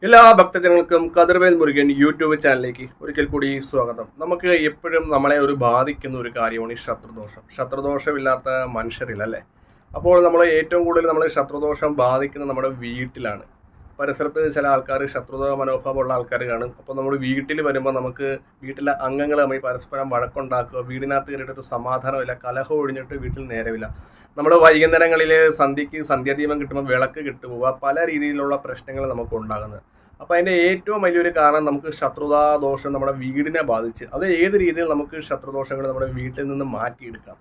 എല്ലാ ഭക്തജനങ്ങൾക്കും കതിർവേൽ മുരുകൻ യൂട്യൂബ് ചാനലിലേക്ക് ഒരിക്കൽ കൂടി സ്വാഗതം. നമുക്ക് എപ്പോഴും നമ്മളെ ബാധിക്കുന്ന ഒരു കാര്യമാണ് ഈ ശത്രുദോഷം. ശത്രുദോഷമില്ലാത്ത മനുഷ്യരില്ല അല്ലേ? അപ്പോൾ നമ്മൾ ഏറ്റവും കൂടുതൽ നമ്മൾ ശത്രുദോഷം ബാധിക്കുന്നത് നമ്മുടെ വീട്ടിലാണ്. പരിസരത്ത് ചില ആൾക്കാർ ശത്രുത മനോഭാവമുള്ള ആൾക്കാർ കാണും. അപ്പോൾ നമ്മൾ വീട്ടിൽ വരുമ്പോൾ നമുക്ക് വീട്ടിലെ അംഗങ്ങൾ നമ്മൾ പരസ്പരം വഴക്കുണ്ടാക്കുക, വീടിനകത്ത് കയറിയിട്ടൊരു സമാധാനമില്ല, കലഹം ഒഴിഞ്ഞിട്ട് വീട്ടിൽ നേരമില്ല. നമ്മൾ വൈകുന്നേരങ്ങളിൽ സന്ധ്യയ്ക്ക് സന്ധ്യാദീപം കിട്ടുമ്പോൾ വിളക്ക് കിട്ടുപോവുക, പല രീതിയിലുള്ള പ്രശ്നങ്ങൾ നമുക്ക് ഉണ്ടാകുന്നത്. അപ്പോൾ അതിൻ്റെ ഏറ്റവും വലിയൊരു കാരണം നമുക്ക് ശത്രുതാദോഷം നമ്മുടെ വീടിനെ ബാധിച്ച്, അത് ഏത് രീതിയിൽ നമുക്ക് ശത്രുദോഷങ്ങൾ നമ്മുടെ വീട്ടിൽ നിന്ന് മാറ്റിയെടുക്കാം.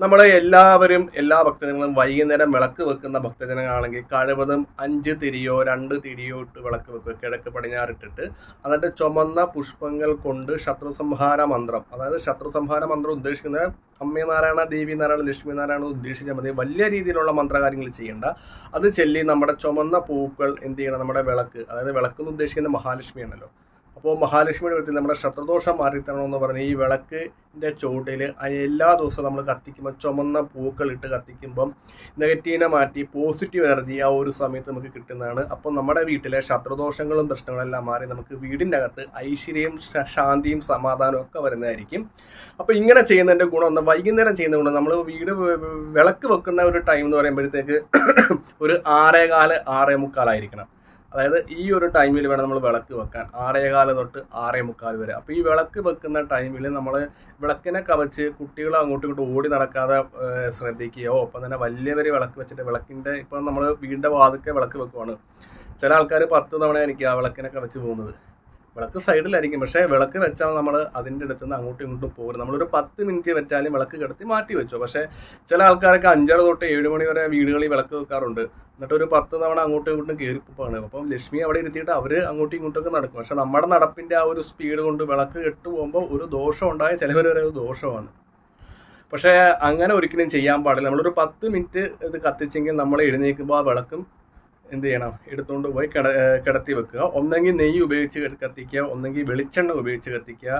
നമ്മൾ എല്ലാവരും എല്ലാ ഭക്തജനങ്ങളും വൈകുന്നേരം വിളക്ക് വെക്കുന്ന ഭക്തജനങ്ങളാണെങ്കിൽ കഴിവതും 5 തിരിയോ 2 തിരിയോ ഇട്ട് വിളക്ക് വെക്കുക, കിഴക്ക് പടിഞ്ഞാറിട്ടിട്ട്. എന്നിട്ട് ചുമന്ന പുഷ്പങ്ങൾ കൊണ്ട് ശത്രുസംഹാര മന്ത്രം, അതായത് ശത്രുസംഹാര മന്ത്രം ഉദ്ദേശിക്കുന്നത് അമ്മേ നാരായണ, ദേവി നാരായണ, ലക്ഷ്മി നാരായണ ഉദ്ദേശിച്ചാൽ മതി. വലിയ രീതിയിലുള്ള മന്ത്രകാര്യങ്ങൾ ചെയ്യേണ്ട. അത് ചൊല്ലി നമ്മുടെ ചുമന്ന പൂക്കൾ എന്ത് ചെയ്യണം, നമ്മുടെ വിളക്ക്, അതായത് വിളക്കെന്ന് ഉദ്ദേശിക്കുന്ന മഹാലക്ഷ്മിയാണല്ലോ. അപ്പോൾ മഹാലക്ഷ്മിയുടെ അടുത്ത് നമ്മുടെ ശത്രുദോഷം മാറിത്തരണമെന്ന് പറഞ്ഞ് ഈ വിളക്കിൻ്റെ ചുവട്ടിൽ എല്ലാ ദിവസവും നമ്മൾ കത്തിക്കുമ്പോൾ ചുമന്ന പൂക്കൾ ഇട്ട് കത്തിക്കുമ്പം നെഗറ്റീവിനെ മാറ്റി പോസിറ്റീവ് എനർജി ആ ഒരു സമയത്ത് നമുക്ക് കിട്ടുന്നതാണ്. അപ്പോൾ നമ്മുടെ വീട്ടിലെ ശത്രുദോഷങ്ങളും പ്രശ്നങ്ങളെല്ലാം മാറി നമുക്ക് വീടിൻ്റെ അകത്ത് ഐശ്വര്യവും ശാന്തിയും സമാധാനവും ഒക്കെ വരുന്നതായിരിക്കും. അപ്പോൾ ഇങ്ങനെ ചെയ്യുന്നതിൻ്റെ ഗുണം ഒന്ന്, വൈകുന്നേരം ചെയ്യുന്ന ഗുണം, നമ്മൾ വീട് വിളക്ക് വെക്കുന്ന ഒരു ടൈം എന്ന് പറയുമ്പോഴത്തേക്ക് ഒരു 6:15 6:45 ആയിരിക്കണം. അതായത് ഈ ഒരു ടൈമിൽ വേണം നമ്മൾ വിളക്ക് വെക്കാൻ, 6:15 തൊട്ട് 6:45 വരെ. അപ്പോൾ ഈ വിളക്ക് വെക്കുന്ന ടൈമിൽ നമ്മൾ വിളക്കിനെ കവച്ച് കുട്ടികൾ അങ്ങോട്ടും ഇങ്ങോട്ടും ഓടി നടക്കാതെ ശ്രദ്ധിക്കുകയോ, ഒപ്പം തന്നെ വലിയവർ വിളക്ക് വെച്ചിട്ട് വിളക്കിൻ്റെ, ഇപ്പം നമ്മൾ വീടിൻ്റെ വാതിൽക്കെ വിളക്ക് വെക്കുവാണ്, ചില ആൾക്കാർ 10 തവണ ആയിരിക്കും ആ വിളക്കിനെ കവച്ച് പോകുന്നത്. വിളക്ക് സൈഡിലായിരിക്കും, പക്ഷേ വിളക്ക് വെച്ചാൽ നമ്മൾ അതിൻ്റെ അടുത്ത് നിന്ന് അങ്ങോട്ടും ഇങ്ങോട്ടും പോകരുത്. നമ്മളൊരു 10 മിനിറ്റ് വെച്ചാലും വിളക്ക് കിടത്തി മാറ്റി വെച്ചോ. പക്ഷേ ചില ആൾക്കാരൊക്കെ 5:30 തൊട്ട് 7 മണി വരെ വീടുകളിൽ വിളക്ക് വെക്കാറുണ്ട്. എന്നിട്ട് ഒരു 10 തവണ അങ്ങോട്ടും ഇങ്ങോട്ടും കയറിപ്പോവാണ്. അപ്പം ലക്ഷ്മി അവിടെ ഇരുത്തിയിട്ട് അവർ അങ്ങോട്ടും ഇങ്ങോട്ടൊക്കെ നടക്കും. പക്ഷെ നമ്മുടെ നടപ്പിൻ്റെ ആ ഒരു സ്പീഡ് കൊണ്ട് വിളക്ക് കെട്ടു പോകുമ്പോൾ ഒരു ദോഷം ഉണ്ടായ ചിലവർ വരെ ഒരു ദോഷമാണ്. പക്ഷേ അങ്ങനെ ഒരിക്കലും ചെയ്യാൻ പാടില്ല. നമ്മളൊരു 10 മിനിറ്റ് ഇത് കത്തിച്ചെങ്കിൽ നമ്മൾ എഴുന്നേൽക്കുമ്പോൾ ആ വിളക്കും എന്ത് ചെയ്യണം, എടുത്തുകൊണ്ട് പോയി കിടത്തി വെക്കുക. ഒന്നെങ്കിൽ നെയ്യ് ഉപയോഗിച്ച് കത്തിക്കുക, ഒന്നെങ്കിൽ വെളിച്ചെണ്ണ ഉപയോഗിച്ച് കത്തിക്കുക.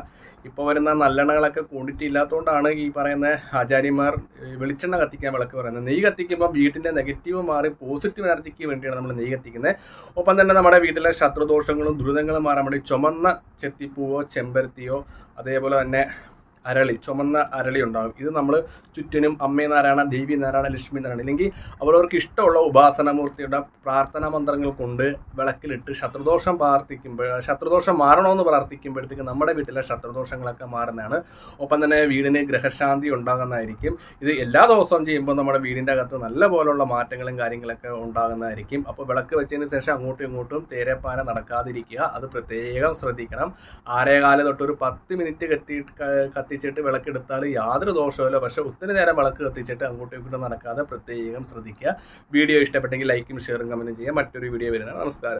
ഇപ്പോൾ വരുന്ന നല്ലെണ്ണകളൊക്കെ ക്വാണ്ടിറ്റി ഇല്ലാത്തതുകൊണ്ടാണ് ഈ പറയുന്ന ആചാര്യന്മാർ വെളിച്ചെണ്ണ കത്തിക്കാൻ വിളക്ക് പറയുന്നത്. നെയ്യ് കത്തിക്കുമ്പോൾ വീട്ടിൻ്റെ നെഗറ്റീവ് മാറി പോസിറ്റീവ് എനർജിക്ക് വേണ്ടിയാണ് നമ്മൾ നെയ്യ് കത്തിക്കുന്നത്. ഒപ്പം തന്നെ നമ്മുടെ വീട്ടിലെ ശത്രുദോഷങ്ങളും ദുരിതങ്ങളും മാറാൻ വേണ്ടി ചുമന്ന ചെത്തിപ്പൂവോ ചെമ്പരത്തിയോ അതേപോലെ തന്നെ അരളി, ചുമന്ന അരളി ഉണ്ടാകും. ഇത് നമ്മൾ ചുറ്റിനും അമ്മേ നാരായണ, ദേവി നാരായണ, ലക്ഷ്മി നാരായണ, ഇല്ലെങ്കിൽ അവരവർക്ക് ഇഷ്ടമുള്ള ഉപാസനാമൂർത്തിയുടെ പ്രാർത്ഥനാ മന്ത്രങ്ങൾ കൊണ്ട് വിളക്കിലിട്ട് ശത്രുദോഷം ശത്രുദോഷം മാറണമെന്ന് പ്രാർത്ഥിക്കുമ്പോഴത്തേക്ക് നമ്മുടെ വീട്ടിലെ ശത്രുദോഷങ്ങളൊക്കെ മാറുന്നതാണ്. ഒപ്പം തന്നെ വീടിന് ഗ്രഹശാന്തി ഉണ്ടാകുന്നതായിരിക്കും. ഇത് എല്ലാ ദിവസവും ചെയ്യുമ്പോൾ നമ്മുടെ വീടിൻ്റെ അകത്ത് നല്ല പോലുള്ള മാറ്റങ്ങളും കാര്യങ്ങളൊക്കെ ഉണ്ടാകുന്നതായിരിക്കും. അപ്പോൾ വിളക്ക് വെച്ചതിന് ശേഷം അങ്ങോട്ടും ഇങ്ങോട്ടും തേരപ്പാന നടക്കാതിരിക്കുക, അത് പ്രത്യേകം ശ്രദ്ധിക്കണം. 6:15 തൊട്ട് ഒരു 10 മിനിറ്റ് കത്തിച്ചിട്ട് വിളക്കെടുത്താൽ യാതൊരു ദോഷവുമില്ല. പക്ഷേ ഒത്തിരി നേരം വിളക്ക് കത്തിച്ചിട്ട് അങ്ങോട്ടും ഇങ്ങോട്ടും നടക്കാതെ പ്രത്യേകം ശ്രദ്ധിക്കുക. വീഡിയോ ഇഷ്ടപ്പെട്ടെങ്കിൽ ലൈക്കും ഷെയറും കമൻറ്റും ചെയ്യുക. മറ്റൊരു വീഡിയോ വരുന്നത്. നമസ്കാരം.